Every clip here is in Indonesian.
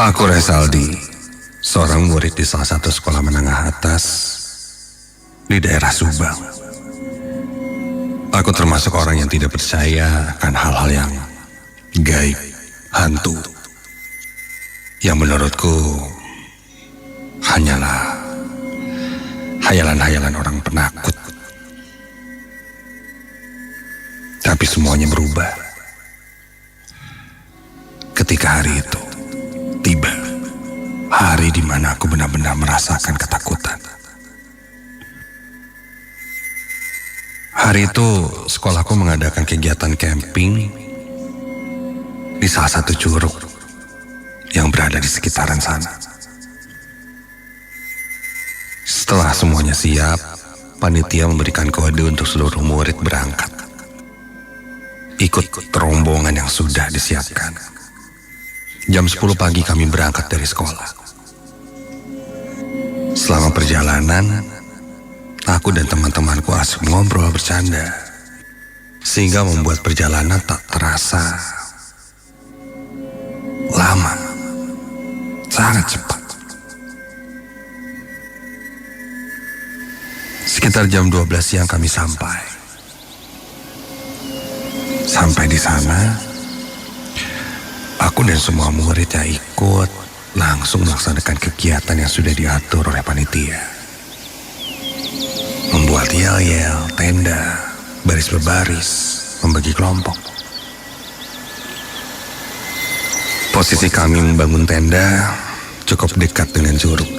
Aku Resaldi, seorang murid di salah satu sekolah menengah atas di daerah Subang. Aku termasuk orang yang tidak percaya akan hal-hal yang gaib, hantu, yang menurutku hanyalah hayalan-hayalan orang penakut. Tapi semuanya berubah ketika hari itu tiba, hari di mana aku benar-benar merasakan ketakutan. Hari itu sekolahku mengadakan kegiatan camping di salah satu curug yang berada di sekitaran sana. Setelah semuanya siap, panitia memberikan kode untuk seluruh murid berangkat. Ikut rombongan yang sudah disiapkan. Jam 10 pagi kami berangkat dari sekolah. Selama perjalanan, aku dan teman-temanku asik ngobrol bercanda, sehingga membuat perjalanan tak terasa lama, sangat cepat. Sekitar jam 12 siang kami sampai. Sampai di sana, aku dan semua murid yang ikut langsung melaksanakan kegiatan yang sudah diatur oleh panitia. Membuat yel-yel, tenda, baris berbaris, membagi kelompok. Posisi kami membangun tenda cukup dekat dengan curug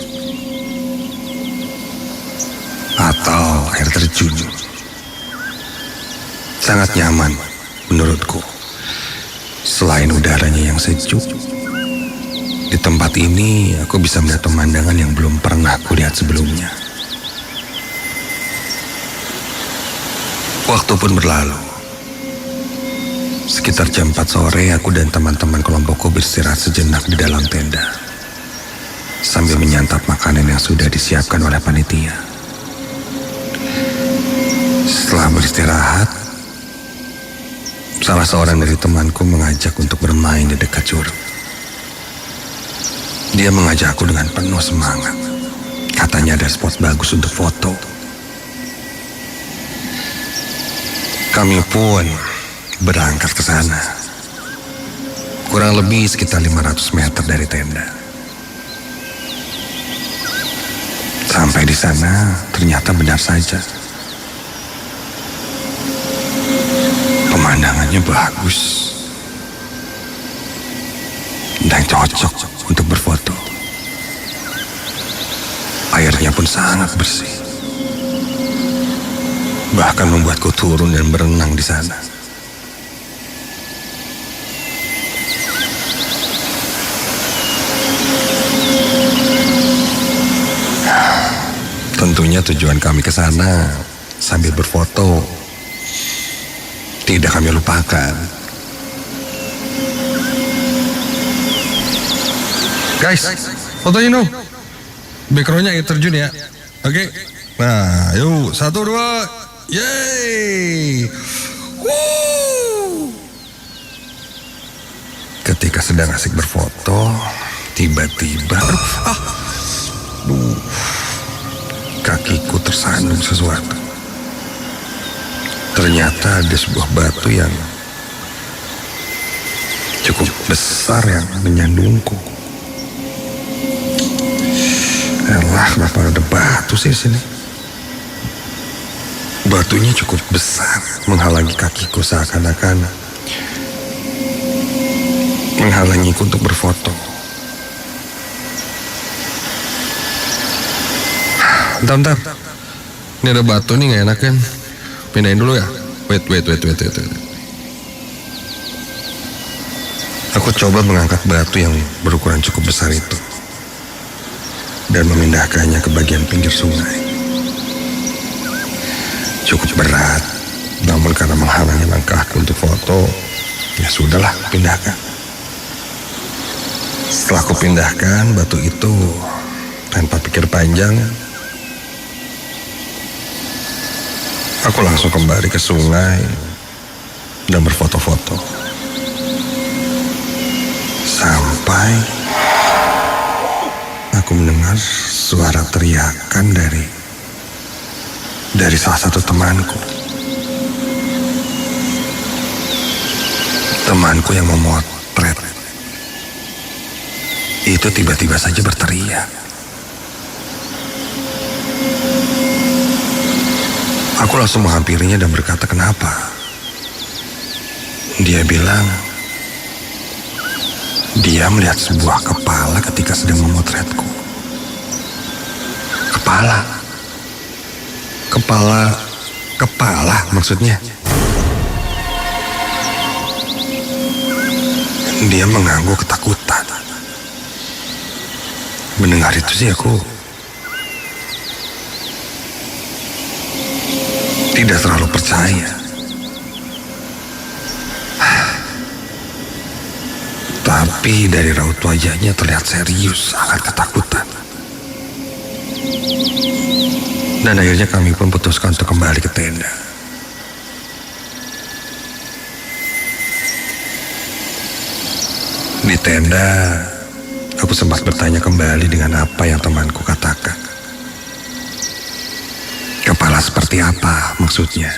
atau air terjun. Sangat nyaman menurutku. Selain udaranya yang sejuk, di tempat ini aku bisa melihat pemandangan yang belum pernah aku lihat sebelumnya. Waktu pun berlalu. Sekitar jam 4 sore, aku dan teman-teman kelompokku beristirahat sejenak di dalam tenda, sambil menyantap makanan yang sudah disiapkan oleh panitia. Setelah beristirahat, salah seorang dari temanku mengajak untuk bermain di dekat curug. Dia mengajakku dengan penuh semangat. Katanya ada spot bagus untuk foto. Kami pun berangkat ke sana. Kurang lebih sekitar 500 meter dari tenda. Sampai di sana, ternyata benar saja. Pemandangannya bagus dan cocok untuk berfoto. Airnya pun sangat bersih, bahkan membuatku turun dan berenang di sana. Tentunya tujuan kami ke sana sambil berfoto tidak kami lupakan. Guys, fotonya dong. Backgroundnya air terjun ya. Oke. Nah, yuk 1, 2, yeay. Woo. Ketika sedang asik berfoto, tiba-tiba, kakiku tersandung sesuatu. Ternyata ada sebuah batu yang cukup besar yang menyandungku. Elah, kenapa ada batu sih sini? Batunya cukup besar, menghalangi kakiku seakan-akan menghalangiku untuk berfoto. Bentar. Ini ada batu nih, gak enak kan? Pindahin dulu ya. Wait. Aku coba mengangkat batu yang berukuran cukup besar itu dan memindahkannya ke bagian pinggir sungai. Cukup berat, namun karena menghalangi langkahku untuk foto, ya sudahlah, pindahkan. Setelah aku pindahkan batu itu, tanpa pikir panjang, aku langsung kembali ke sungai dan berfoto-foto. Sampai aku mendengar suara teriakan dari salah satu temanku. Temanku yang memotret itu tiba-tiba saja berteriak. Aku langsung menghampirinya dan berkata, "Kenapa?" Dia bilang dia melihat sebuah kepala ketika sedang memotretku. Kepala maksudnya. Dia mengangguk ketakutan. Mendengar itu sih aku tidak terlalu percaya. Tapi dari raut wajahnya terlihat serius, sangat ketakutan. Dan akhirnya kami pun putuskan untuk kembali ke tenda. Di tenda, aku sempat bertanya kembali dengan apa yang temanku katakan. Kepala seperti apa maksudnya?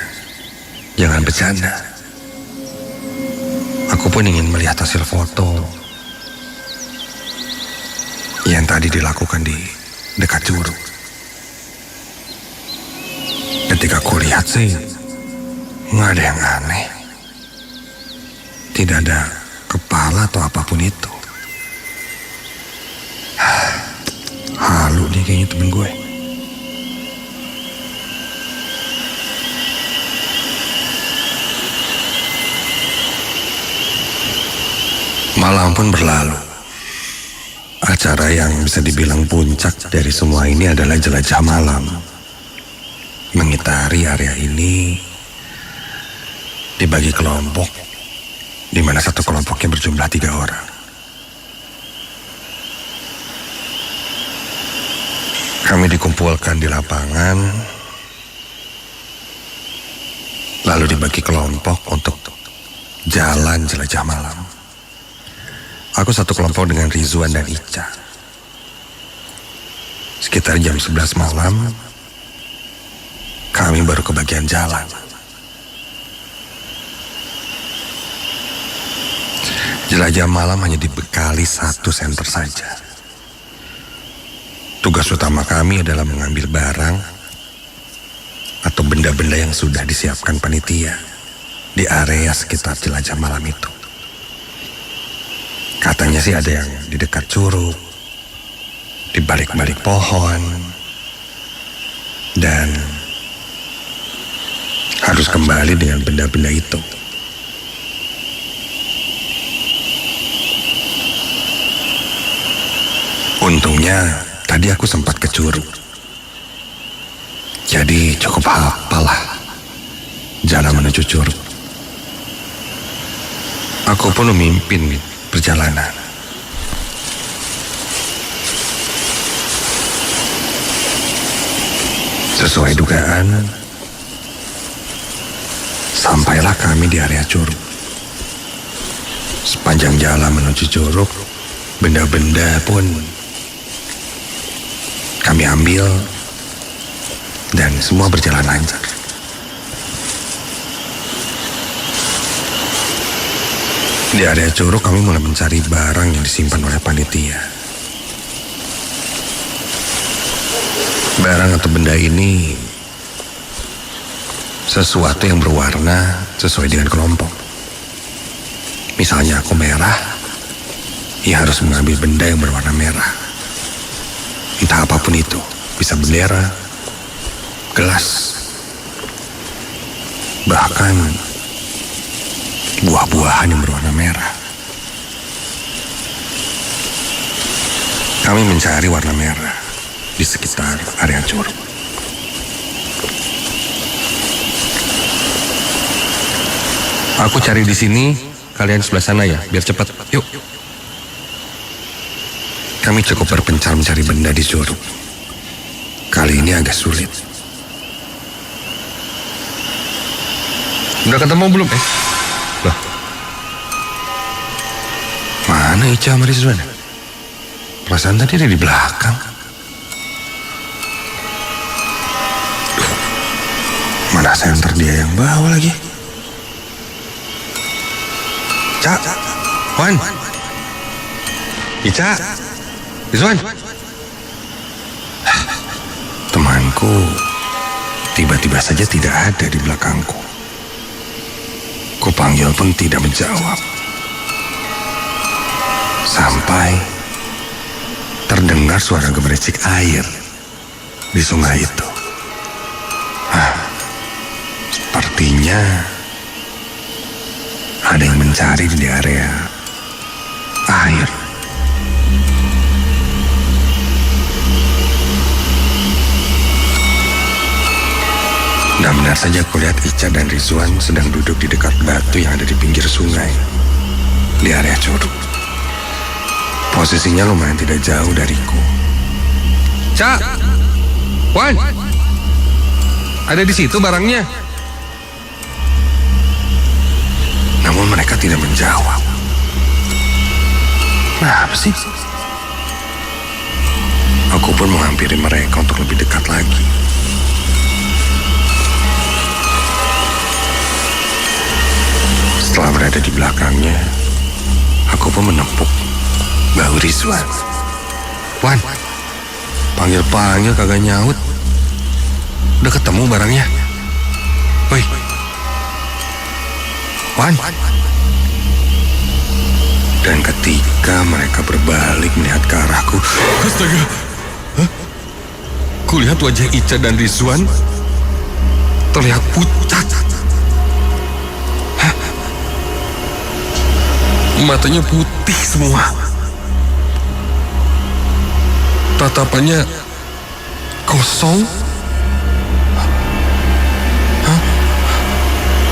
Jangan bercanda. Aku pun ingin melihat hasil foto yang tadi dilakukan di dekat curug. Ketika aku lihat sih, nggak ada yang aneh. Tidak ada kepala atau apapun itu. Halu nih kayaknya temen gue. Malam pun berlalu. Acara yang bisa dibilang puncak dari semua ini adalah jelajah malam. Mengitari area ini dibagi kelompok, di mana satu kelompoknya berjumlah 3 orang. Kami dikumpulkan di lapangan, lalu dibagi kelompok untuk jalan jelajah malam. Aku satu kelompok dengan Rizwan dan Ica. Sekitar jam 11 malam, kami baru kebagian jalan. Jelajah malam hanya dibekali 1 senter saja. Tugas utama kami adalah mengambil barang atau benda-benda yang sudah disiapkan panitia di area sekitar jelajah malam itu. Katanya sih ada yang di dekat curug, di balik-balik pohon, dan harus kembali dengan benda-benda itu. Untungnya tadi aku sempat ke curug, jadi cukup hafal lah jalan menuju curug. Aku pun memimpin perjalanan. Sesuai dugaan, sampailah kami di area curug. Sepanjang jalan menuju curug, benda-benda pun kami ambil dan semua berjalan lancar. Di area curug kami mulai mencari barang yang disimpan oleh panitia. Barang atau benda ini sesuatu yang berwarna sesuai dengan kelompok. Misalnya aku merah, ya harus mengambil benda yang berwarna merah. Entah apapun itu, bisa bendera, gelas, bahkan buah-buahan yang berwarna merah. Kami mencari warna merah di sekitar area curug. Aku cari di sini, kalian sebelah sana ya, biar cepat. Yuk. Kami cukup berpencar mencari benda di curug. Kali ini agak sulit. Udah ketemu belum? Loh. Mana Ica sama Rizwan? Perasaan tadi ada di belakang. Mana senter dia yang bawa lagi? Cak, Wan, Ica, Rizwan. Temanku tiba-tiba saja tidak ada di belakangku. Kupanggil pun tidak menjawab. Sampai terdengar suara gemericik air di sungai itu. Sepertinya ada yang mencari di area air. Dan benar saja aku lihat Ica dan Rizwan sedang duduk di dekat batu yang ada di pinggir sungai di area curug. Posisinya lumayan tidak jauh dariku. Cak, Wan, ada di situ barangnya. Namun mereka tidak menjawab. Kenapa sih? Aku pun menghampiri mereka untuk lebih dekat lagi. Setelah berada di belakangnya, aku pun menepuk bahu Rizwan. Wan, panggil-panggil kagak nyaut. Udah ketemu barangnya? Woi, Wan. Dan ketika mereka berbalik melihat ke arahku, astaga, kulihat wajah Ica dan Rizwan terlihat pucat. Matanya putih semua. Tatapannya kosong.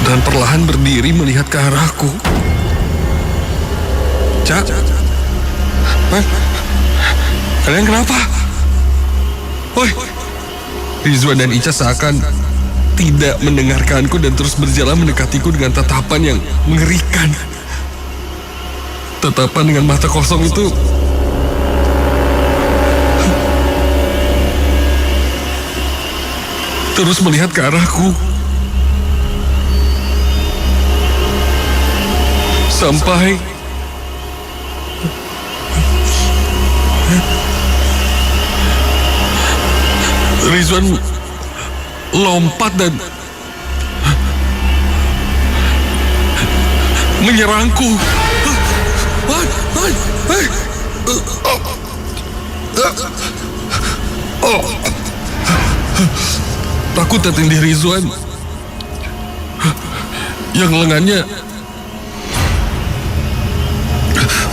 Dan perlahan berdiri melihat ke arahku. Cak, kalian kenapa? Woi, Rizwan dan Ica seakan tidak mendengarkanku dan terus berjalan mendekatiku dengan tatapan yang mengerikan. Tatapan dengan mata kosong itu terus melihat ke arahku. Sampai Rizwan lompat dan menyerangku. Takut tertindih Rizwan yang lengannya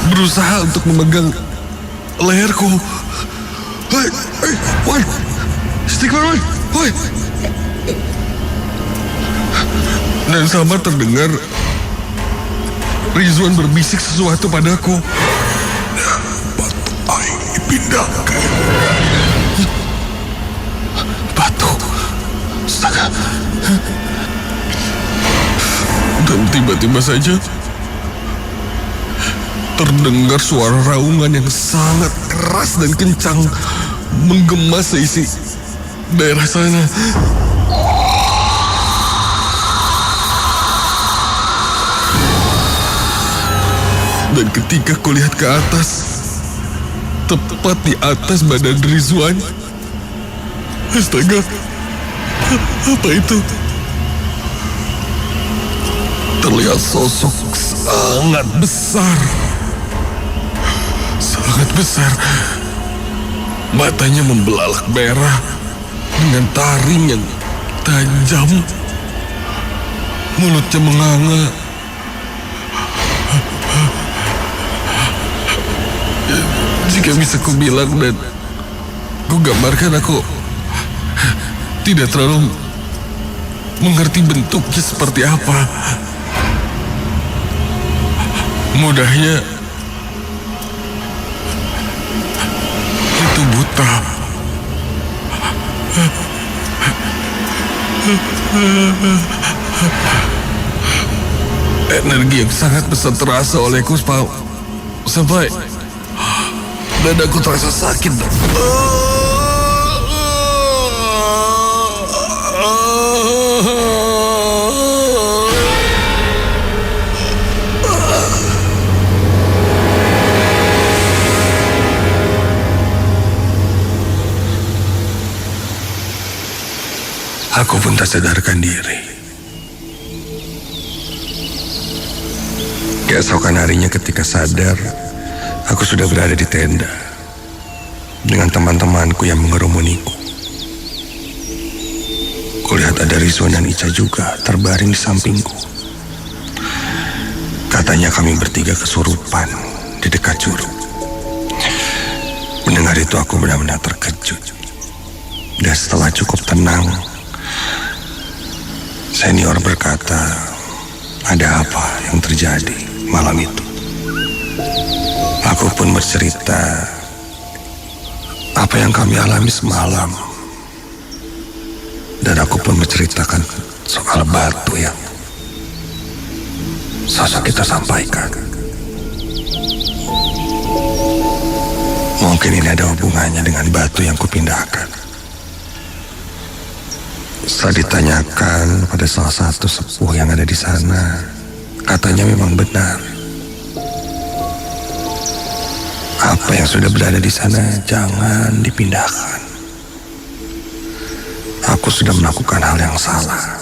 berusaha untuk memegang leherku. Wan, istighfar, Wan, woi. Dan sama terdengar Rizwan berbisik sesuatu padaku. Batu air dipindahkan. Batu, astaga. Dan tiba-tiba saja terdengar suara raungan yang sangat keras dan kencang menggema seisi daerah sana. Dan ketika kulihat ke atas, tepat di atas badan Rizwan, astaga, apa itu? Terlihat sosok sangat besar. Sangat besar. Matanya membelalak merah dengan taring yang tajam. Mulutnya menganga. Jika bisa ku bilang dan ku gambarkan, aku tidak terlalu mengerti bentuknya seperti apa. Mudahnya itu buta. Energi yang sangat besar terasa olehku sampai Dadaku terasa sakit. Aku pun tak sadarkan diri. Keesokan harinya ketika sadar, aku sudah berada di tenda dengan teman-temanku yang mengerumuniku. Kulihat ada Rizwan dan Ica juga terbaring di sampingku. Katanya kami bertiga kesurupan di dekat curug. Mendengar itu aku benar-benar terkejut. Dan setelah cukup tenang, senior berkata, ada apa yang terjadi malam itu? Aku pun bercerita apa yang kami alami semalam. Dan aku pun menceritakan soal batu yang sosok kita sampaikan. Mungkin ini ada hubungannya dengan batu yang kupindahkan. Saat ditanyakan pada salah satu sepuh yang ada di sana, katanya memang benar. Apa yang sudah berada di sana jangan dipindahkan. Aku sudah melakukan hal yang salah.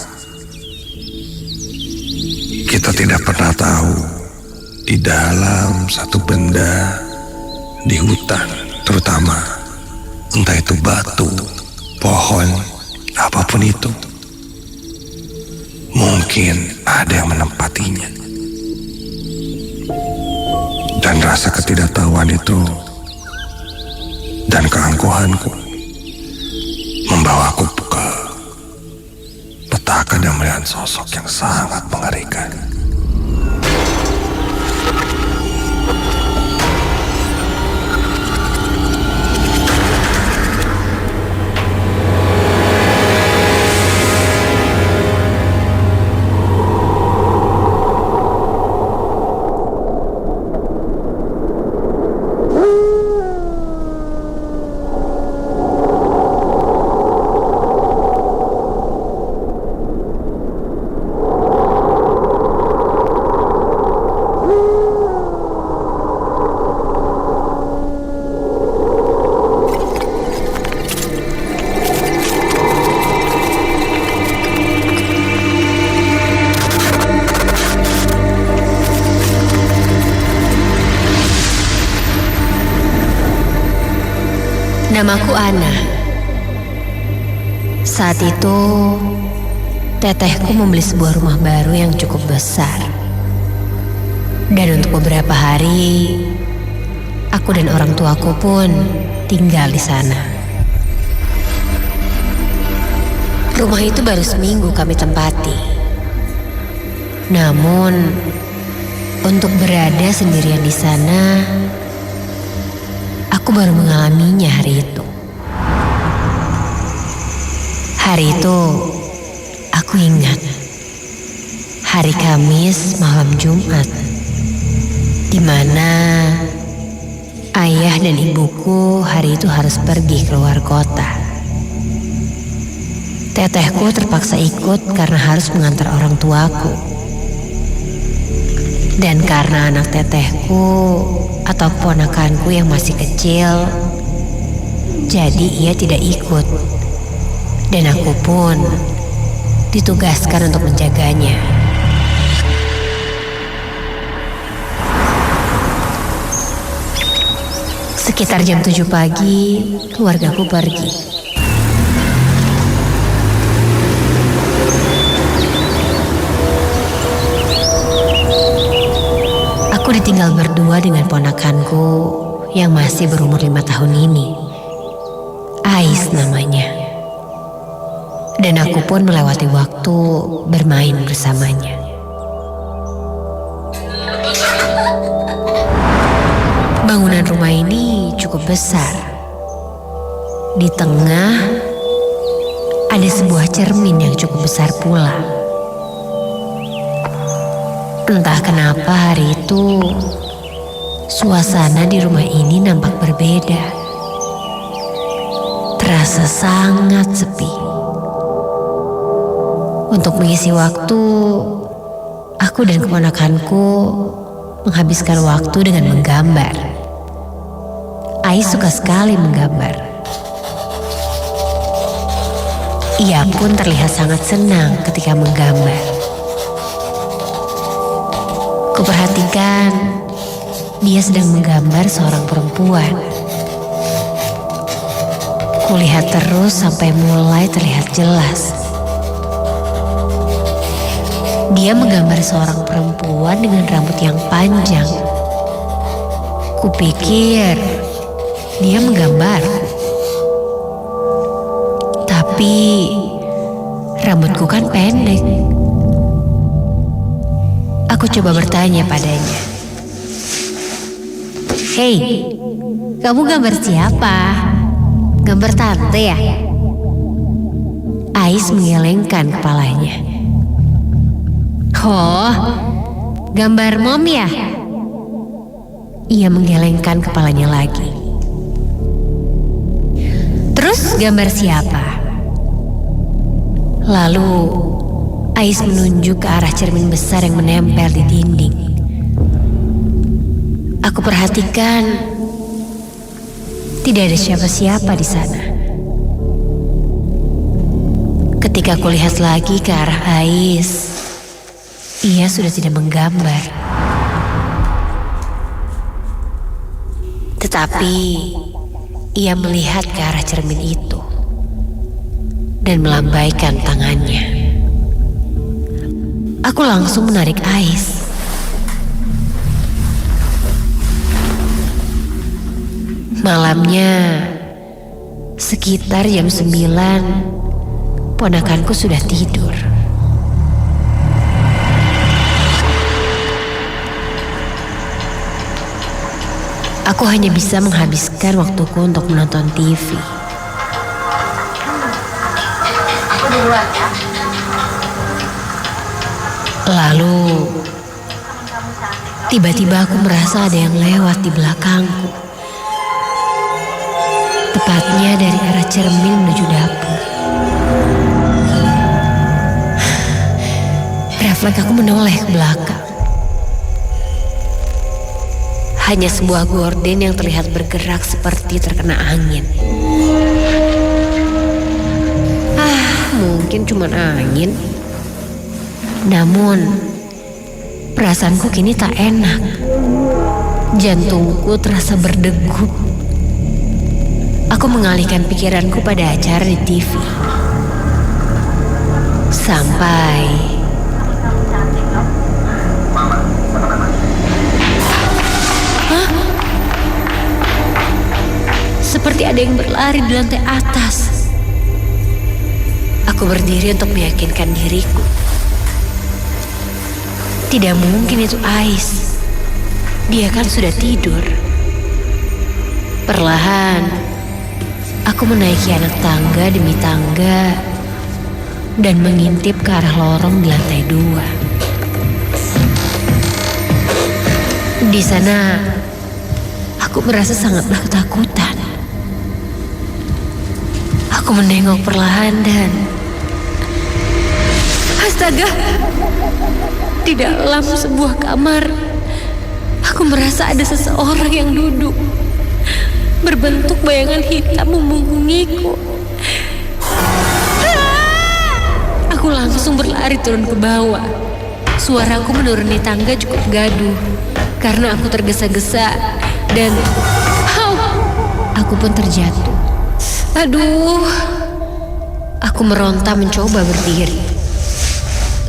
Kita tidak pernah tahu di dalam satu benda di hutan, terutama entah itu batu, pohon, apapun itu, mungkin ada yang menempatinya. Dan rasa ketidaktahuan itu dan keangkuhanku membawaku ke petaka dan melihat sosok yang sangat mengerikan. Namaku Ana. Saat itu, tetehku membeli sebuah rumah baru yang cukup besar. Dan untuk beberapa hari, aku dan orang tuaku pun tinggal di sana. Rumah itu baru seminggu kami tempati. Namun, untuk berada sendirian di sana, aku baru mengalaminya hari itu. Hari itu, aku ingat. Hari Kamis malam Jumat, di mana ayah dan ibuku hari itu harus pergi keluar kota. Tetehku terpaksa ikut karena harus mengantar orang tuaku. Dan karena anak tetehku atau keponakanku yang masih kecil, jadi ia tidak ikut. Dan aku pun ditugaskan untuk menjaganya. Sekitar jam 7 pagi, keluargaku pergi. Aku ditinggal berdua dengan ponakanku yang masih berumur 5 tahun ini. Ais namanya. Dan aku pun melewati waktu bermain bersamanya. Bangunan rumah ini cukup besar. Di tengah ada sebuah cermin yang cukup besar pula. Entah kenapa hari itu Suasana di rumah ini nampak berbeda. Terasa sangat sepi. Untuk mengisi waktu, aku dan keponakanku menghabiskan waktu dengan menggambar. Ais suka sekali menggambar. Ia pun terlihat sangat senang ketika menggambar. Kuperhatikan dia sedang menggambar seorang perempuan. Kulihat terus sampai mulai terlihat jelas. Dia menggambar seorang perempuan dengan rambut yang panjang. Kupikir dia menggambarku. Tapi rambutku kan pendek. Aku coba bertanya padanya. Hei, kamu gambar siapa? Gambar tante ya? Ais menggelengkan kepalanya. Oh, gambar mom ya? Ia menggelengkan kepalanya lagi. Terus gambar siapa? Lalu Ais menunjuk ke arah cermin besar yang menempel di dinding. Aku perhatikan tidak ada siapa-siapa di sana. Ketika aku lihat lagi ke arah Ais, ia sudah tidak menggambar. Tetapi ia melihat ke arah cermin itu dan melambaikan tangannya. Aku langsung menarik Ais. Malamnya, sekitar jam 9, ponakanku sudah tidur. Aku hanya bisa menghabiskan waktuku untuk menonton TV. Aku duluan ya. Lalu, tiba-tiba aku merasa ada yang lewat di belakangku. Tepatnya dari arah cermin menuju dapur. Refleks aku menoleh ke belakang. Hanya sebuah gorden yang terlihat bergerak seperti terkena angin. Mungkin cuma angin. Namun, perasaanku kini tak enak. Jantungku terasa berdegup. Aku mengalihkan pikiranku pada acara di TV. Sampai seperti ada yang berlari di lantai atas. Aku berdiri untuk meyakinkan diriku. Tidak mungkin itu Ais. Dia kan sudah tidur. Perlahan, aku menaiki anak tangga demi tangga dan mengintip ke arah lorong di lantai 2. Di sana, aku merasa sangatlah ketakutan. Aku menengok perlahan dan astaga, di dalam sebuah kamar, aku merasa ada seseorang yang duduk, berbentuk bayangan hitam memunggungiku. Aku langsung berlari turun ke bawah. Suaraku menuruni tangga cukup gaduh karena aku tergesa-gesa dan aku pun terjatuh. Aduh, aku meronta mencoba berdiri.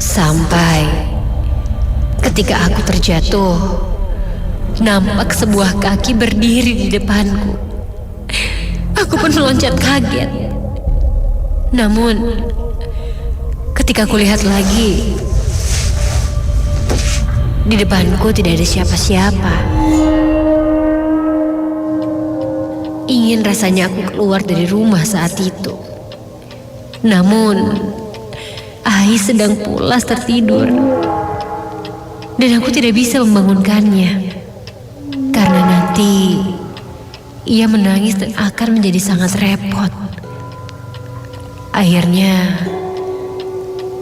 Sampai ketika aku terjatuh, nampak sebuah kaki berdiri di depanku. Aku pun meloncat kaget. Namun, ketika aku lihat lagi, di depanku tidak ada siapa-siapa. Ingin rasanya aku keluar dari rumah saat itu. Namun, Ais sedang pulas tertidur. Dan aku tidak bisa membangunkannya. Karena nanti ia menangis dan akan menjadi sangat repot. Akhirnya,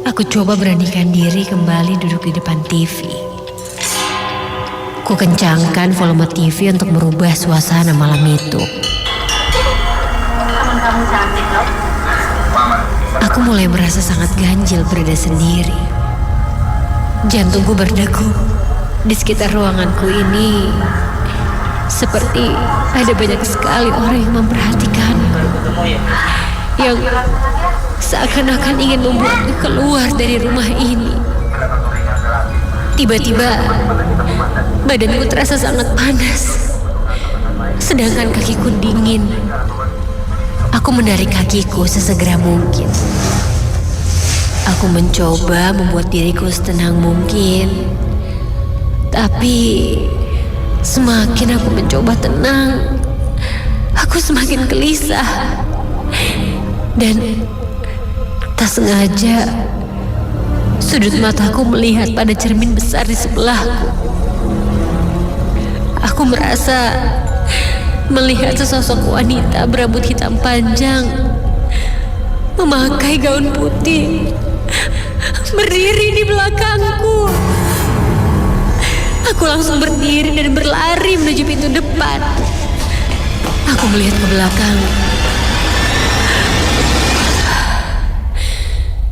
aku coba beranikan diri kembali duduk di depan TV. Ku kencangkan volume TV untuk merubah suasana malam itu. Teman kamu cantik loh. Aku mulai merasa sangat ganjil berada sendiri. Jantungku berdegup. Di sekitar ruanganku ini seperti ada banyak sekali orang yang memperhatikanku, yang seakan-akan ingin membuatku keluar dari rumah ini. Tiba-tiba badanku terasa sangat panas, sedangkan kakiku dingin. Aku menarik kakiku sesegera mungkin. Aku mencoba membuat diriku setenang mungkin, tapi semakin aku mencoba tenang, aku semakin gelisah. Dan tak sengaja, sudut mataku melihat pada cermin besar di sebelahku. Aku merasa melihat sesosok wanita berambut hitam panjang, memakai gaun putih, berdiri di belakangku. Aku langsung berdiri dan berlari menuju pintu depan. Aku melihat ke belakang.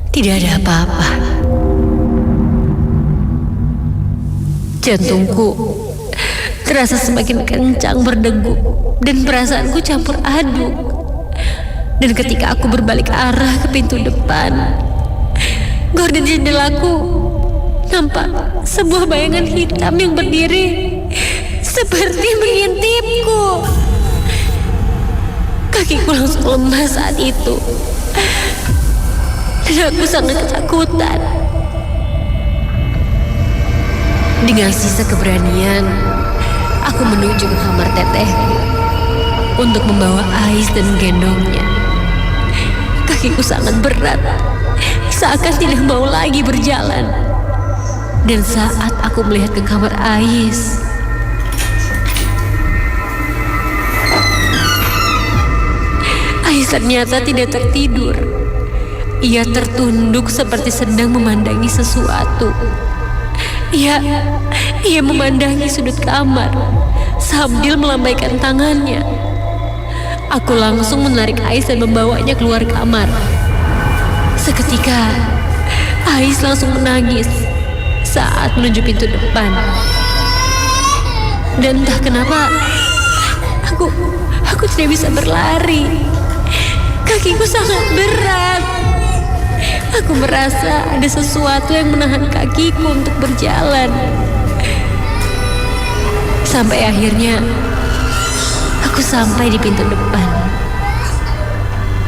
Tidak ada apa-apa. Jantungku terasa semakin kencang berdegup dan perasaanku campur aduk. Dan ketika aku berbalik arah ke pintu depan, gorden jendelaku nampak sebuah bayangan hitam yang berdiri seperti mengintipku. Kakiku langsung lemas saat itu, dan aku sangat ketakutan. Dengan sisa keberanian, aku menuju ke kamar tetehku untuk membawa Ais dan menggendongnya. Kakiku sangat berat, seakan tidak mau lagi berjalan. Dan saat aku melihat ke kamar Ais, Ais ternyata tidak tertidur. Ia tertunduk seperti sedang memandangi sesuatu. Ia memandangi sudut kamar sambil melambaikan tangannya. Aku langsung menarik Ais dan membawanya keluar kamar. Seketika, Ais langsung menangis saat menuju pintu depan. Dan entah kenapa, aku tidak bisa berlari. Kakiku sangat berat. Aku merasa ada sesuatu yang menahan kakiku untuk berjalan. Sampai akhirnya, aku sampai di pintu depan.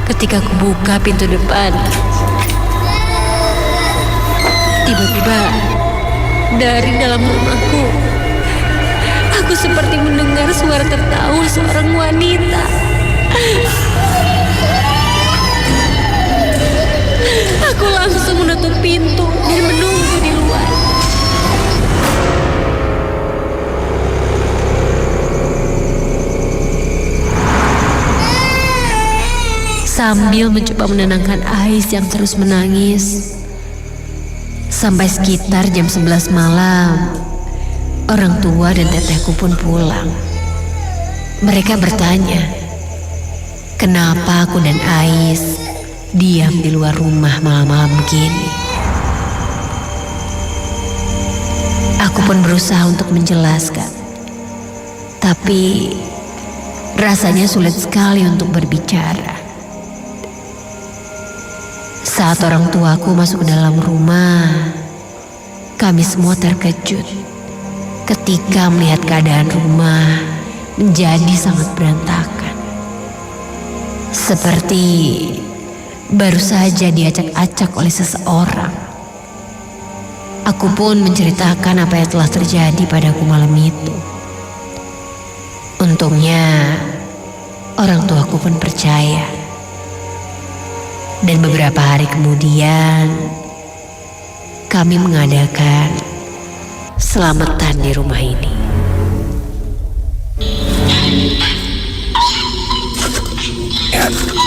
Ketika aku buka pintu depan, tiba-tiba dari dalam rumahku, aku seperti mendengar suara tertawa seorang wanita. Aku langsung menutup pintu dan menunggu di luar. Sambil mencoba menenangkan Ais yang terus menangis. Sampai sekitar jam 11 malam, orang tua dan tetehku pun pulang. Mereka bertanya, kenapa aku dan Ais diam di luar rumah malam-malam begini. Aku pun berusaha untuk menjelaskan, tapi rasanya sulit sekali untuk berbicara. Saat orang tuaku masuk ke dalam rumah, kami semua terkejut ketika melihat keadaan rumah menjadi sangat berantakan. Seperti baru saja diacak-acak oleh seseorang. Aku pun menceritakan apa yang telah terjadi padaku malam itu. Untungnya, orang tuaku pun percaya. Dan beberapa hari kemudian, kami mengadakan selamatan di rumah ini. melihat.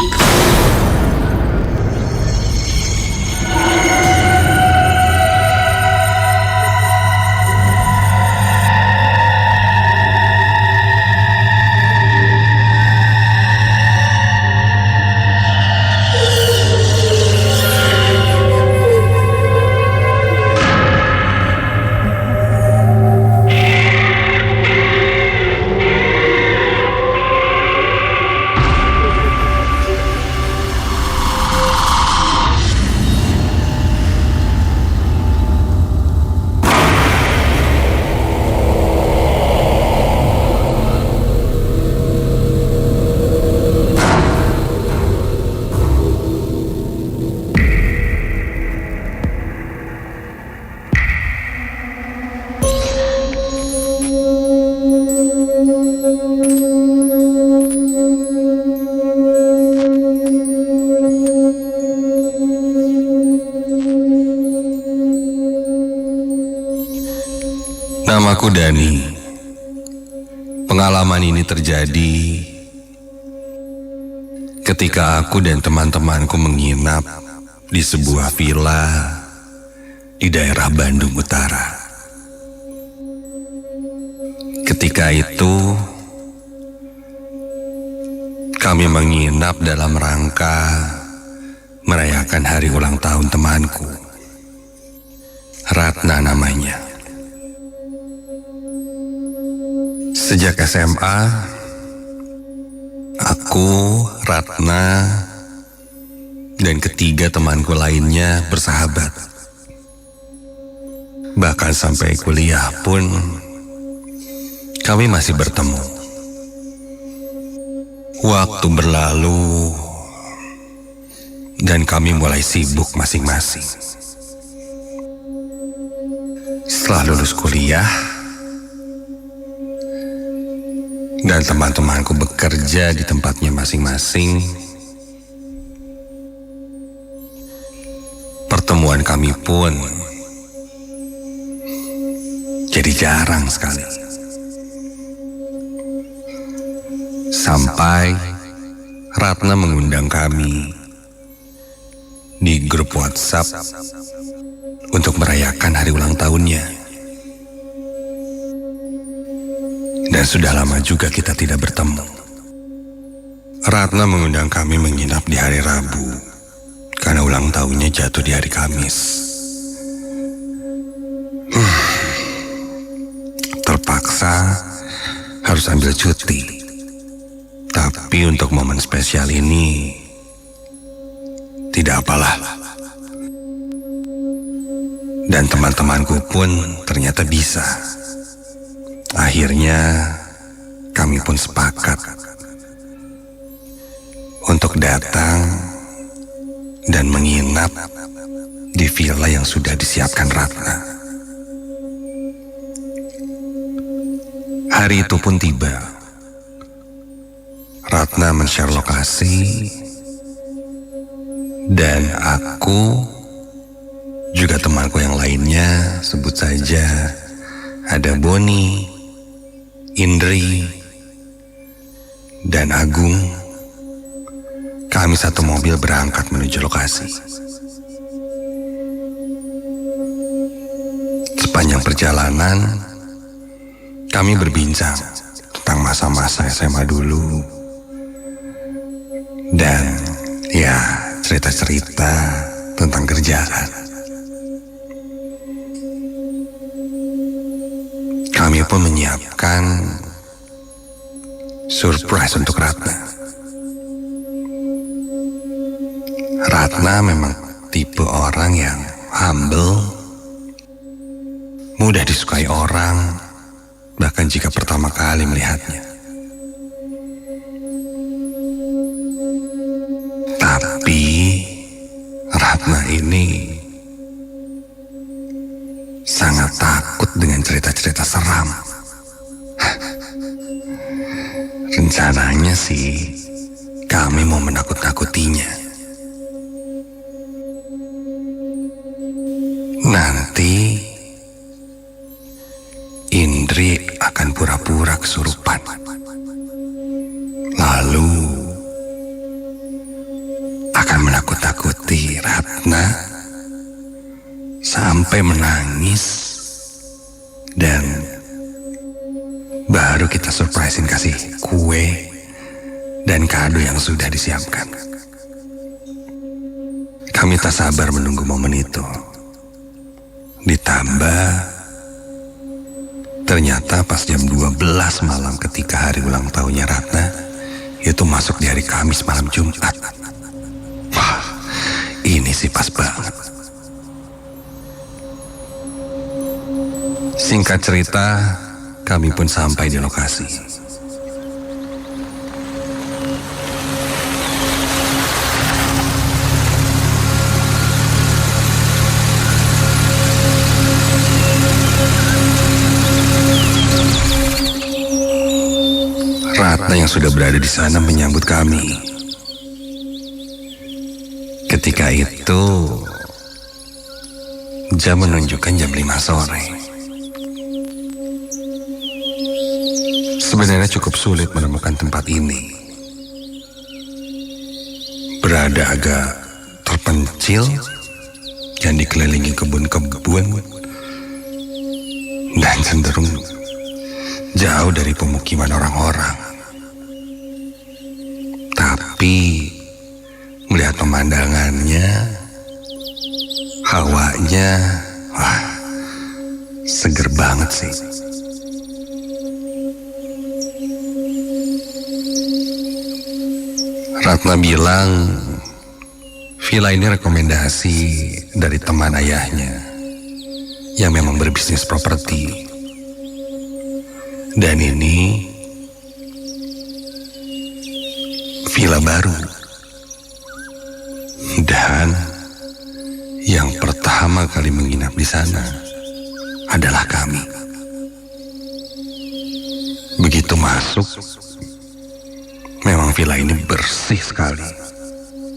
Namaku Dani. Pengalaman ini terjadi ketika aku dan teman-temanku menginap di sebuah villa di daerah Bandung Utara. Ketika itu, kami menginap dalam rangka merayakan hari ulang tahun temanku. Ratna namanya. Sejak SMA, aku, Ratna, dan ketiga temanku lainnya bersahabat. Bahkan sampai kuliah pun, kami masih bertemu. Waktu berlalu, dan kami mulai sibuk masing-masing. Setelah lulus kuliah, dan teman-temanku bekerja di tempatnya masing-masing, pertemuan kami pun jadi jarang sekali. Sampai Ratna mengundang kami di grup WhatsApp untuk merayakan hari ulang tahunnya. Dan sudah lama juga kita tidak bertemu. Ratna mengundang kami menginap di hari Rabu karena ulang tahunnya jatuh di hari Kamis. Terpaksa harus ambil cuti. Tapi untuk momen spesial ini, tidak apalah. Dan teman-temanku pun ternyata bisa. Akhirnya kami pun sepakat untuk datang dan menginap di villa yang sudah disiapkan Ratna. Hari itu pun tiba. Ratna men-share lokasi dan aku juga temanku yang lainnya, sebut saja ada Boni, Indri, dan Agung. Kami satu mobil berangkat menuju lokasi. Sepanjang perjalanan, kami berbincang tentang masa-masa SMA dulu. Dan ya, cerita-cerita tentang kerjaan. Kami pun menyiapkan surprise untuk Ratna. Ratna memang tipe orang yang humble, mudah disukai orang, bahkan jika pertama kali melihatnya. Tapi Ratna ini sangat takut dengan cerita-cerita seram. Rencananya sih kami mau menakut-nakutinya. Nanti Indri akan pura-pura kesurupan. Lalu takuti Ratna sampai menangis, dan baru kita surprisein kasih kue dan kado yang sudah disiapkan. Kami tak sabar menunggu momen itu. Ditambah, ternyata pas jam 12 malam ketika hari ulang tahunnya Ratna, itu masuk di hari Kamis malam Jumat. Wah, ini sih pas banget. Singkat cerita, kami pun sampai di lokasi. Ratna yang sudah berada di sana menyambut kami. Ketika itu, jam menunjukkan jam 5 sore. Sebenarnya cukup sulit menemukan tempat ini. Berada agak terpencil dan dikelilingi kebun-kebun dan cenderung jauh dari pemukiman orang-orang. Tapi melihat pemandangannya, hawanya, wah, seger banget sih. Ratna bilang villa ini rekomendasi dari teman ayahnya yang memang berbisnis properti. Dan ini villa baru. Dan yang pertama kali menginap di sana adalah kami. Begitu masuk, memang villa ini bersih sekali.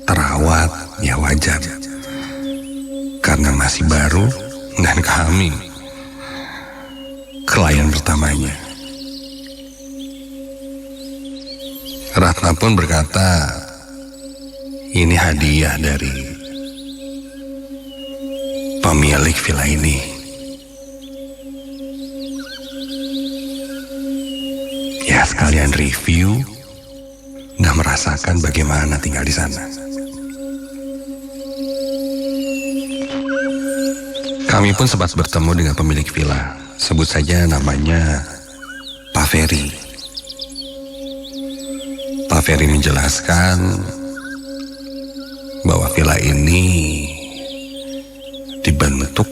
Terawat, ya wajar. Karena masih baru dan kami klien pertamanya. Ratna pun berkata, ini hadiah dari pemilik villa ini. Ya, sekalian review dan merasakan bagaimana tinggal di sana. Kami pun sempat bertemu dengan pemilik villa. Sebut saja namanya Pak Ferry. Pak Ferry menjelaskan bahwa villa ini dibentuk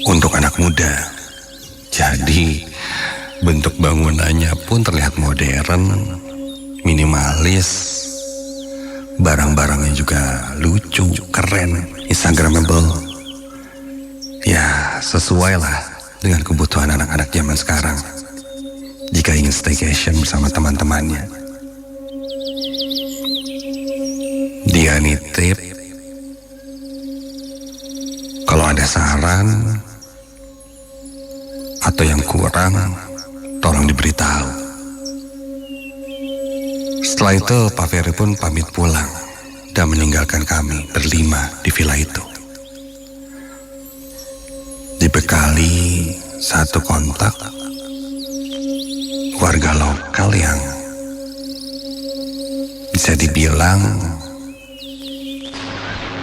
untuk anak muda. Jadi bentuk bangunannya pun terlihat modern, minimalis, barang-barangnya juga lucu, keren, instagramable. Ya, sesuai lah dengan kebutuhan anak-anak zaman sekarang jika ingin staycation bersama teman-temannya. Dia nitip, kalau ada saran atau yang kurang, tolong diberitahu. Setelah itu Pak Ferry pun pamit pulang dan meninggalkan kami berlima di villa itu. Dibekali satu kontak warga lokal yang bisa dibilang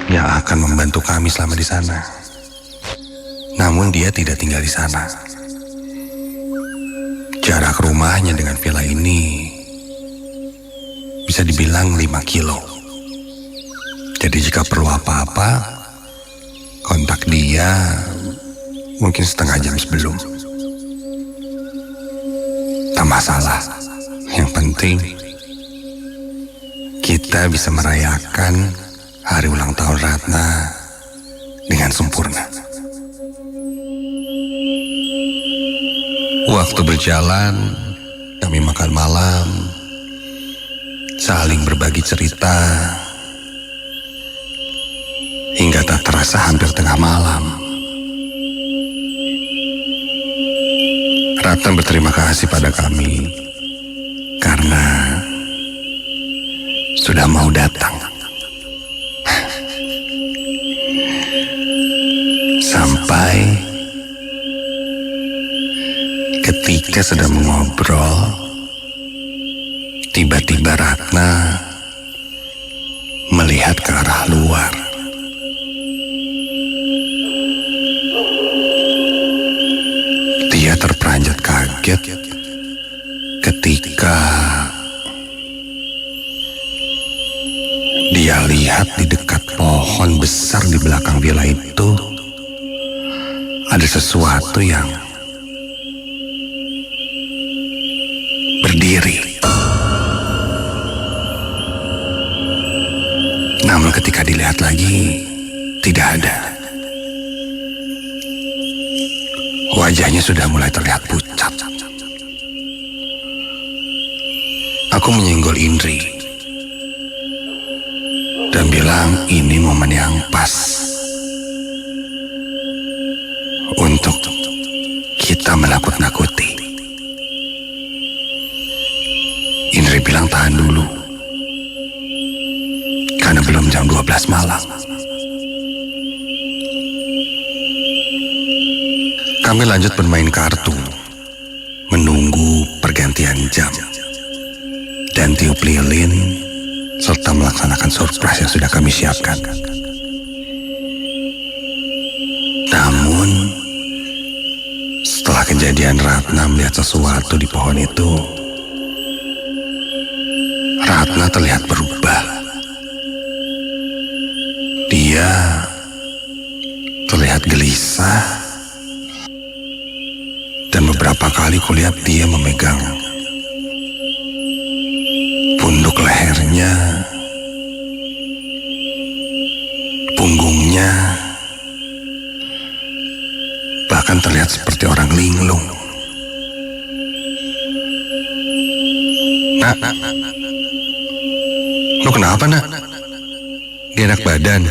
yang akan membantu kami selama di sana. Namun dia tidak tinggal di sana. Jarak rumahnya dengan villa ini bisa dibilang 5 kilo. Jadi jika perlu apa-apa, kontak dia mungkin setengah jam sebelum. Tak masalah. Yang penting kita bisa merayakan hari ulang tahun Ratna dengan sempurna. Waktu berjalan, kami makan malam, saling berbagi cerita, hingga tak terasa hampir tengah malam. Ratna berterima kasih pada kami karena sudah mau datang. Sampai ketika sedang mengobrol, tiba-tiba Ratna melihat ke arah luar. Dia terperanjat kaget ketika dia lihat di dekat pohon besar di belakang villa itu ada sesuatu yang berdiri. Namun ketika dilihat lagi, tidak ada. Wajahnya sudah mulai terlihat pucat. Aku menyenggol Indri dan bilang ini momen yang pas untuk kita menakut-nakuti. Indri bilang tahan dulu, karena belum jam 12 malam. Kami lanjut bermain kartu, menunggu pergantian jam, dan tiup lilin, serta melaksanakan surprise yang sudah kami siapkan. Namun, setelah kejadian Ratna melihat sesuatu di pohon itu, Ratna terlihat berubah. Dia terlihat gelisah, dan beberapa kali kulihat dia memegang punduk lehernya, punggungnya, bahkan terlihat seperti orang linglung. Nak, lu kenapa, Nak? Gak enak badan.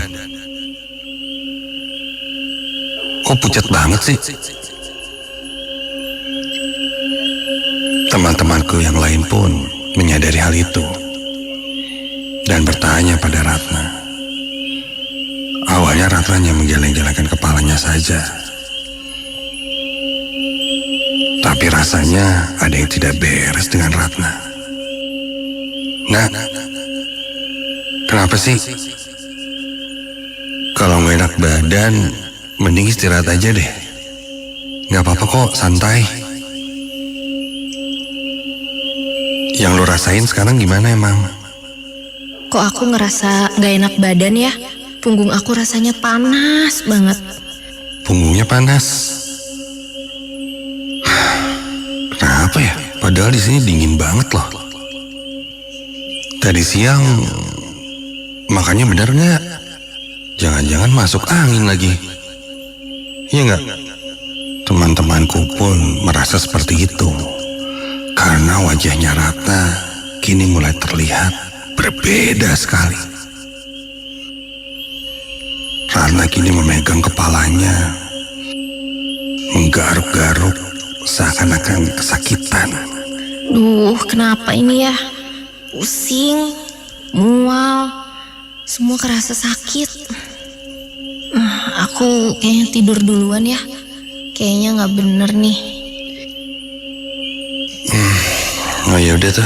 Kok pucat banget sih? Teman-temanku yang lain pun menyadari hal itu dan bertanya pada Ratna. Awalnya Ratna hanya menggeleng-gelengkan kepalanya saja, tapi rasanya ada yang tidak beres dengan Ratna. Nah, kenapa sih? Kalau nggak enak badan, mending istirahat aja deh. Nggak apa-apa kok, santai. Yang lo rasain sekarang gimana emang? Kok aku ngerasa gak enak badan ya? Punggung aku rasanya panas banget. Punggungnya panas. Kenapa ya? Padahal di sini dingin banget loh. Tadi siang makannya bener nggak? Jangan-jangan masuk angin lagi. Iya nggak? Teman-temanku pun merasa seperti itu. Karena wajahnya Ratna kini mulai terlihat berbeda sekali. Ratna kini memegang kepalanya, menggaruk-garuk seakan-akan kesakitan. Duh, kenapa ini ya? Pusing, mual, semua kerasa sakit. Aku kayaknya tidur duluan ya. Kayaknya gak bener nih. Oh ya udah tuh.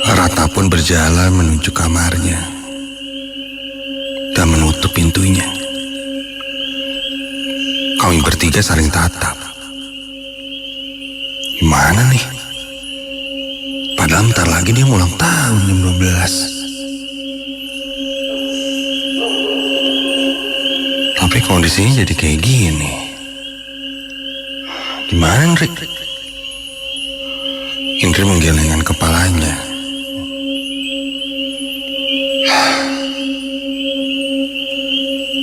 Ratna pun berjalan menuju kamarnya dan menutup pintunya. Kami bertiga saling tatap. Gimana nih? Padahal bentar lagi dia ulang tahun jam 12. Tapi kondisinya jadi kayak gini. Gimana, Indri? Indri menggelengkan kepalanya.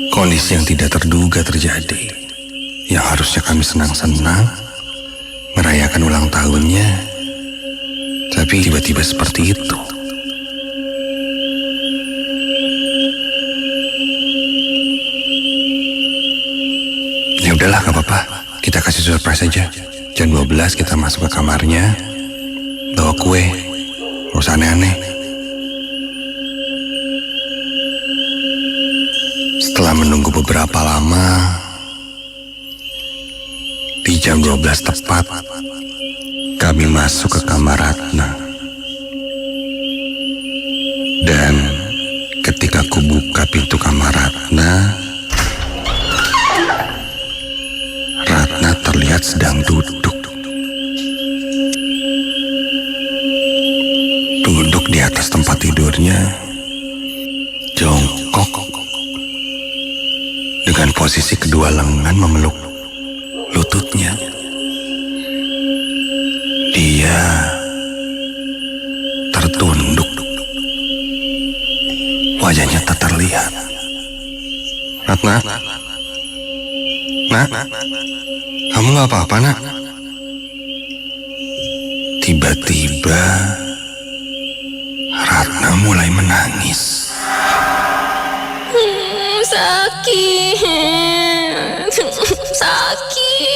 Kondisi yang tidak terduga terjadi. Yang harusnya kami senang-senang merayakan ulang tahunnya, tapi tiba-tiba seperti itu. Ya udahlah, gak apa-apa. Kita kasih surprise aja. Jam 12 kita masuk ke kamarnya, bawa kue, gak usah aneh-aneh. beberapa lama, di jam 12 tepat, kami masuk ke kamar Ratna. Dan ketika ku buka pintu kamar Ratna, Ratna terlihat sedang duduk. Duduk di atas tempat tidurnya, jongkok, dengan posisi kedua lengan memeluk lututnya. Dia tertunduk. Wajahnya tak terlihat. Ratna? Nak? Kamu gak apa-apa, Nak? Tiba-tiba Ratna mulai menangis. Sakit. Sakit.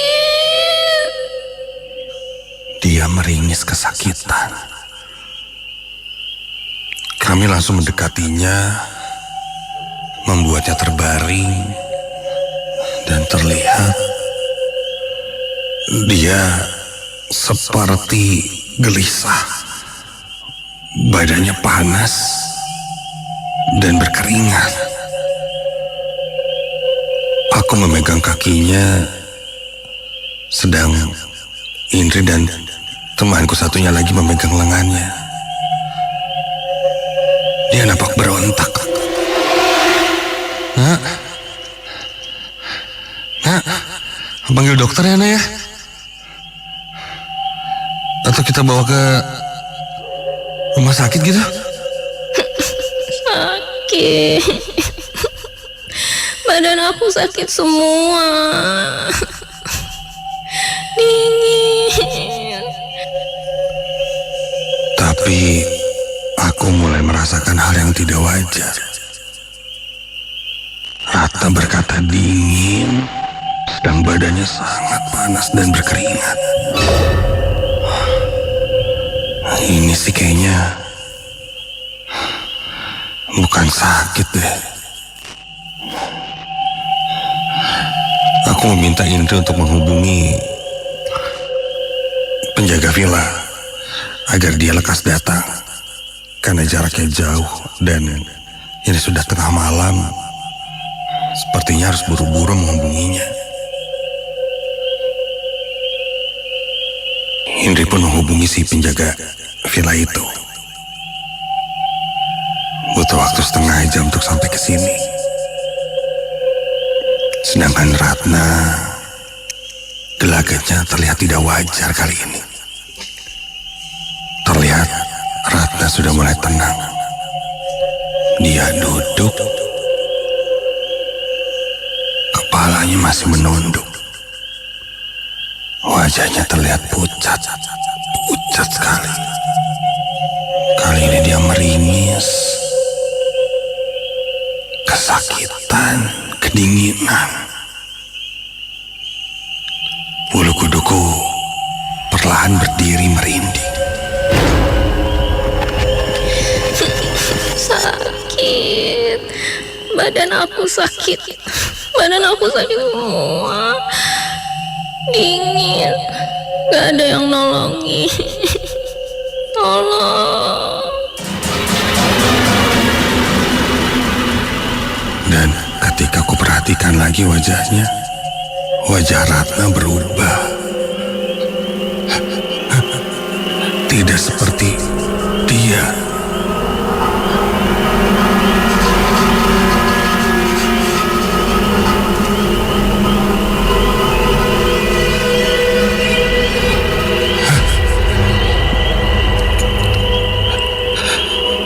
Dia meringis kesakitan. Kami langsung mendekatinya, membuatnya terbaring, dan terlihat dia seperti gelisah. Badannya panas dan berkeringat. Aku memegang kakinya, sedang Indri dan temanku satunya lagi memegang lengannya. Dia nampak berontak. Nak, panggil dokter ya, Nak ya? Atau kita bawa ke rumah sakit gitu? Sakit. Badan aku sakit semua. Dingin. Tapi aku mulai merasakan hal yang tidak wajar. Ratna berkata dingin, sedang badannya sangat panas dan berkeringat. Ini sih kayaknya bukan sakit deh. Aku meminta Indri untuk menghubungi penjaga villa agar dia lekas datang. Karena jaraknya jauh dan ini sudah tengah malam. Sepertinya harus buru-buru menghubunginya. Indri pun menghubungi si penjaga villa itu. Butuh waktu setengah jam untuk sampai ke sini. Sedangkan Ratna, gelagatnya terlihat tidak wajar kali ini. Terlihat Ratna sudah mulai tenang. Dia duduk, kepalanya masih menunduk. Wajahnya terlihat pucat sekali. Kali ini dia meringis, kesakitan, kedinginan. Bulu kuduku perlahan berdiri merinding. Sakit. Badan aku sakit. Badan aku sakit semua. Dingin. Gak ada yang nolongin. Tolong. Dan ketika aku perhatikan lagi wajahnya, wajah Ratna berubah. Tidak seperti dia.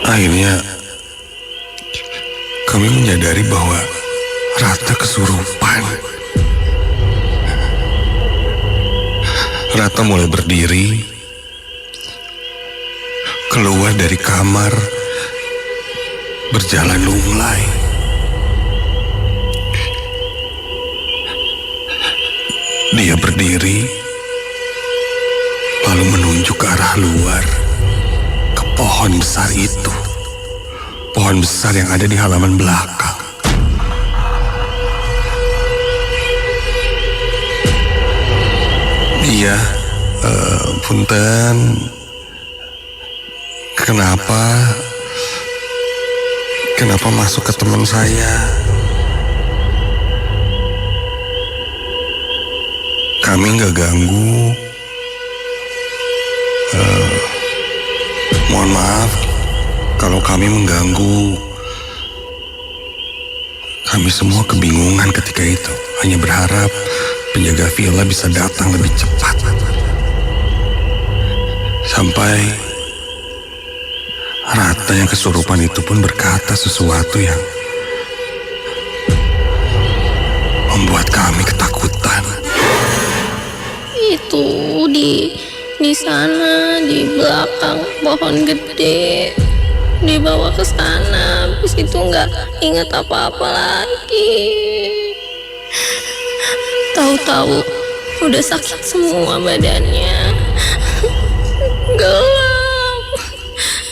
Akhirnya kami menyadari bahwa Ratna kesurupan. Ratna mulai berdiri, keluar dari kamar, berjalan lunglai. Dia berdiri, lalu menunjuk ke arah luar, ke pohon besar itu. Pohon besar yang ada di halaman belakang. Iya, punten. Kenapa masuk ke teman saya? Kami nggak ganggu. Mohon maaf kalau kami mengganggu. Kami semua kebingungan ketika itu. Hanya berharap penjaga villa bisa datang lebih cepat. Sampai Ratna yang kesurupan itu pun berkata sesuatu yang membuat kami ketakutan. Itu di sana, di belakang pohon gede. Dibawa ke sana, habis itu nggak ingat apa-apa lagi. Tahu-tahu udah sakit semua badannya. Gelap,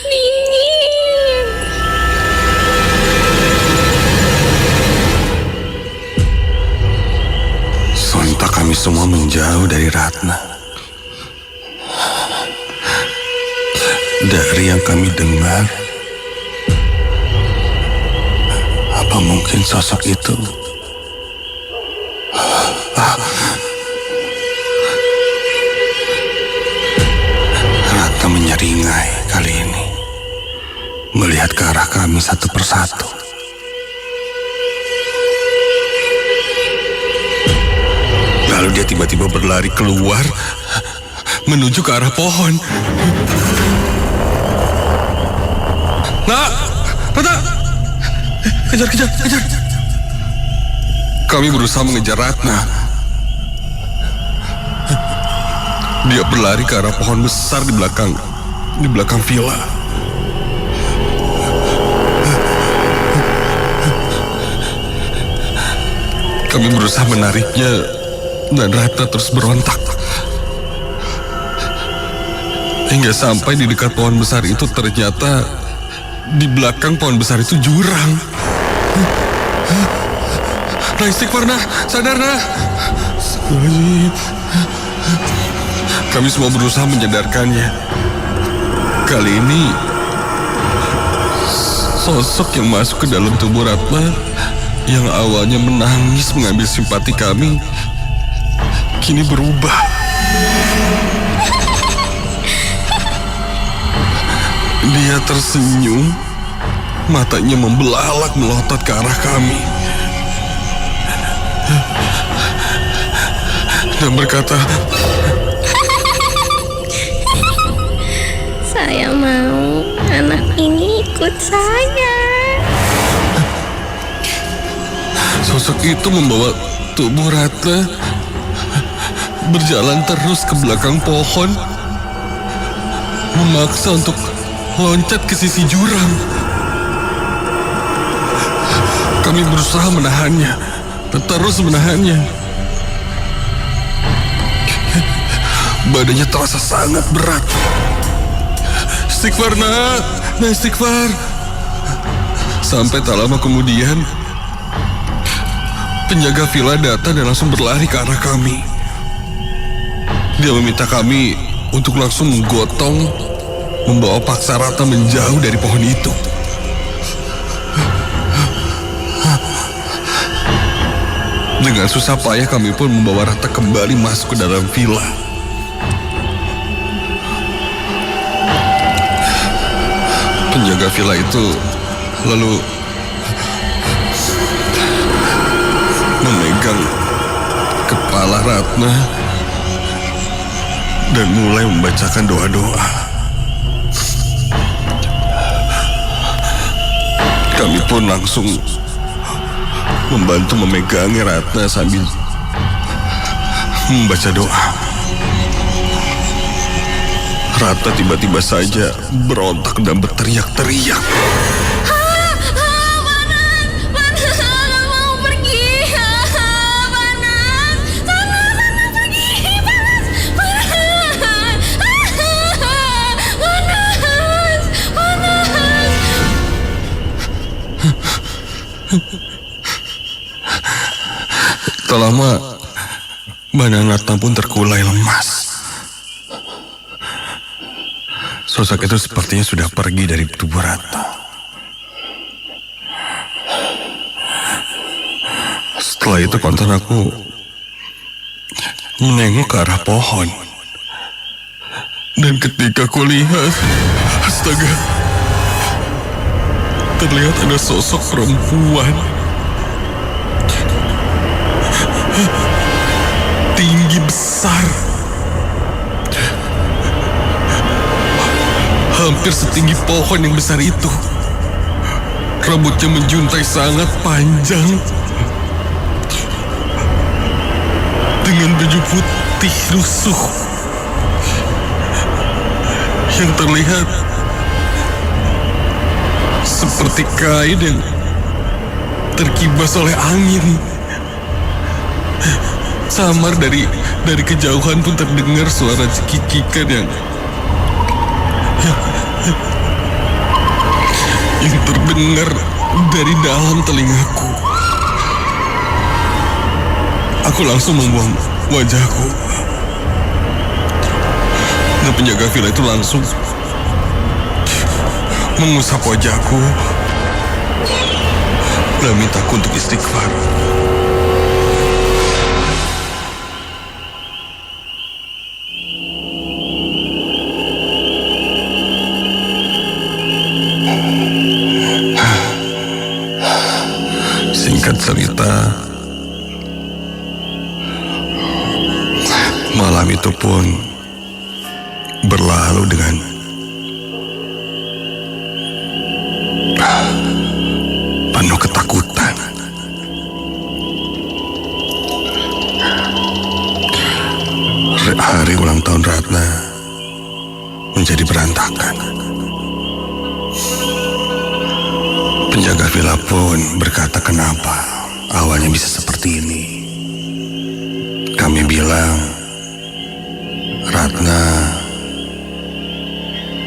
dingin. Sontak kami semua menjauh dari Ratna. Dari yang kami dengar, apa mungkin sosok itu Ratna menyeringai kali ini, melihat ke arah kami satu persatu. Lalu dia tiba-tiba berlari keluar menuju ke arah pohon. Nah, Ratna! Kejar! Kami berusaha mengejar Ratna. Dia berlari ke arah pohon besar di belakang villa. Kami berusaha menariknya dan Ratna terus berontak. Hingga sampai di dekat pohon besar itu ternyata di belakang pohon besar itu jurang. Nah, istighfar, nah, sadar, nah. Kami semua berusaha menyadarkannya. Kali ini sosok yang masuk ke dalam tubuh Ratna yang awalnya menangis mengambil simpati kami kini berubah. Dia tersenyum, matanya membelalak melotot ke arah kami dan berkata, Saya mau anak ini ikut saya. Sosok itu membawa tubuh Ratna berjalan terus ke belakang pohon, memaksa untuk loncat ke sisi jurang. Kami berusaha menahannya, terus menahannya. Badannya terasa sangat berat. Istighfar, nak, istighfar. Sampai tak lama kemudian, penjaga villa datang dan langsung berlari ke arah kami. Dia meminta kami untuk langsung menggotong, membawa paksa Ratna menjauh dari pohon itu. Dengan susah payah kami pun membawa Ratna kembali masuk ke dalam villa. Penjaga villa itu lalu memegang kepala Ratna dan mulai membacakan doa-doa. Kami pun langsung membantu memegangi Ratna sambil membaca doa. Ratna tiba-tiba saja berontak dan berteriak-teriak. Tak lama Badan Ratna pun terkulai lemas. Sosok itu sepertinya sudah pergi dari tubuh Ratna. Setelah itu kontan aku menengok ke arah pohon. Dan ketika aku lihat, astaga, terlihat ada sosok perempuan tinggi besar, hampir setinggi pohon yang besar itu. Rambutnya menjuntai sangat panjang, dengan baju putih lusuh yang terlihat seperti kain yang terkibas oleh angin. Samar dari kejauhan pun terdengar suara cekikikan yang terdengar dari dalam telingaku. Aku langsung membuang wajahku. Dan penjaga villa itu langsung mengusap wajahku dan mintaku untuk istighfar. Singkat cerita, malam itu pun berlalu dengan penuh ketakutan. Hari ulang tahun Ratna menjadi berantakan. Penjaga villa pun berkata kenapa awalnya bisa seperti ini. Kami bilang Ratna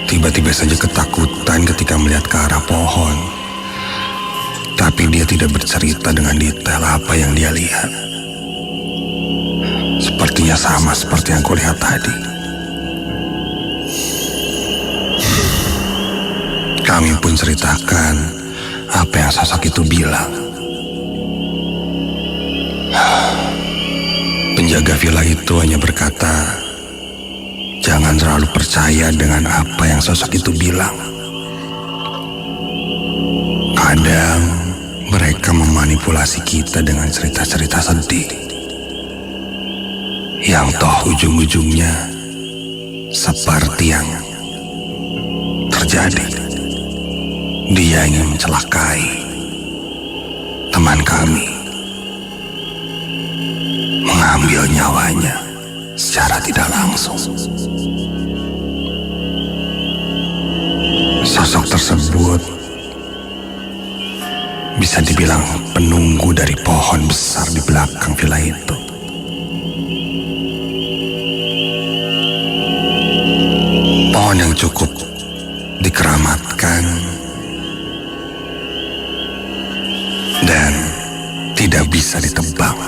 tiba-tiba saja ketakutan ketika melihat ke arah pohon. Tapi dia tidak bercerita dengan detail apa yang dia lihat. Sepertinya sama seperti yang kulihat tadi. Kami pun ceritakan apa yang sosok itu bilang. Penjaga villa itu hanya berkata, jangan terlalu percaya dengan apa yang sosok itu bilang. Kadang mereka memanipulasi kita dengan cerita-cerita sedih, yang toh ujung-ujungnya seperti yang terjadi. Dia ingin mencelakai teman kami, mengambil nyawanya secara tidak langsung. Sosok tersebut bisa dibilang penunggu dari pohon besar di belakang villa itu. Pohon yang cukup dikeramatkan dan tidak bisa ditebang.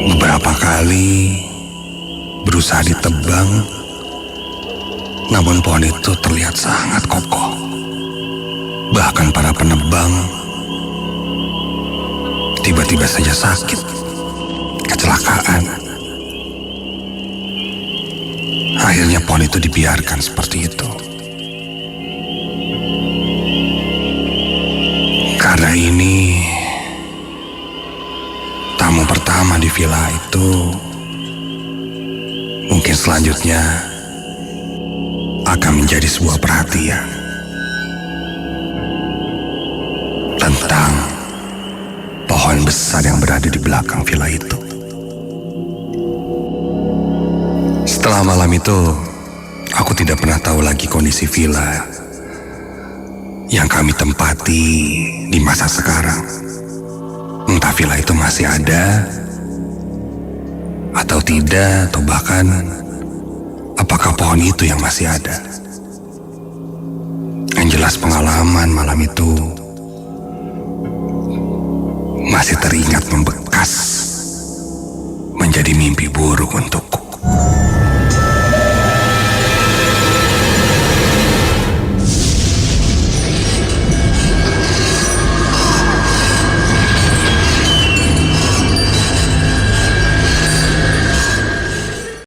Beberapa kali berusaha ditebang, namun pohon itu terlihat sangat kokoh. Bahkan para penebang tiba-tiba saja sakit, kecelakaan. Akhirnya pohon itu dibiarkan seperti itu. Karena ini tamu pertama di villa itu, mungkin selanjutnya akan menjadi sebuah perhatian tentang pohon besar yang berada di belakang villa itu. Setelah malam itu, aku tidak pernah tahu lagi kondisi villa yang kami tempati di masa sekarang. Entah villa itu masih ada atau tidak, atau bahkan apakah pohon itu yang masih ada. Yang jelas pengalaman malam itu masih teringat membekas menjadi mimpi buruk untukku.